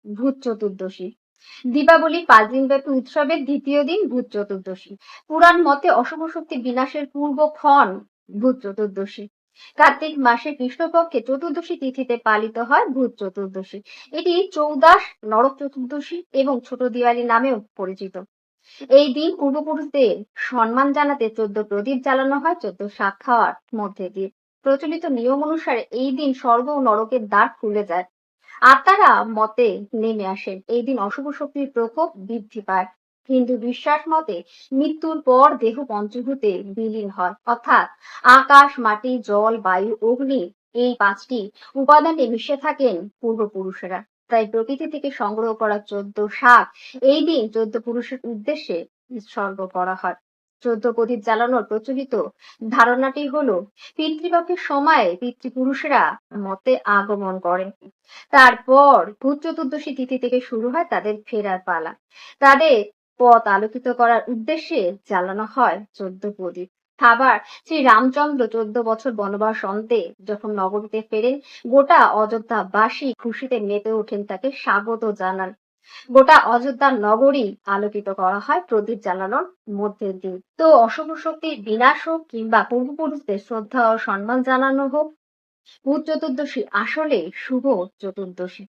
ভূত চতুর্দশী। দীপাবলি 5 দিন ব্যাপী উৎসবের দ্বিতীয় দিন ভূত চতুর্দশী। পুরাণ মতে অশুভ শক্তি বিনাশের পূর্বক্ষণ ভূত চতুর্দশী। কার্তিক মাসে কৃষ্ণপক্ষে চতুর্দশী তিথিতে পালিত হয় ভূত চতুর্দশী। এটি চৌদাস, নরক চতুর্দশী এবং ছোট দিওয়ালি নামেও পরিচিত। এই দিন পূর্বপুরুষদের সম্মান জানাতে 14 প্রদীপ জ্বালানো হয় 14 শাক খাওয়ার মধ্যে দিয়ে। প্রচলিত নিয়ম অনুসারে এই দিন স্বর্গ ও নরকের দ্বার খুলে যায়, আত্মারা মতে নেমে আসেন। এই দিন অশুভ শক্তির প্রকোপ বৃদ্ধি পায়। হিন্দু বিশ্বাস মতে মৃত্যুর পর দেহ পঞ্চভূতে বিলীন হয়, অর্থাৎ আকাশ, মাটি, জল, বায়ু, অগ্নি, এই 5টি উপাদানে মিশে থাকেন পূর্বপুরুষেরা। তাই প্রকৃতি থেকে সংগ্রহ করা 14 শাক এই দিন 14 পুরুষের উদ্দেশ্যে উৎসর্গ করা হয়। 14 প্রদীপ জ্বালানোর প্রচলিত ধারণাটি হলো পিতৃপক্ষের সময়ে পিতৃপুরুষেরা মতে আগমন করেন। তারপর ভূত চতুর্দশী তিথি থেকে শুরু হয় তাদের ফেরার পালা। তাদের পথ আলোকিত করার উদ্দেশ্যে জ্বালানো হয় 14 প্রদীপ। আবার শ্রী রামচন্দ্র 14 বছর বনবাস অন্তে যখন নগরীতে ফেরেন, গোটা অযোধ্যাবাসী খুশিতে মেতে ওঠেন, তাকে স্বাগত জানান। গোটা অযোধ্যার নগরী আলোকিত করা হয় প্রদীপ জ্বালানোর মধ্যে দিয়ে। তো অশুভ শক্তির বিনাশ হোক কিংবা পূর্বপুরুষদের শ্রদ্ধা ও সম্মান জানানো হোক, ভূত চতুর্দশী আসলে শুভ চতুর্দশী।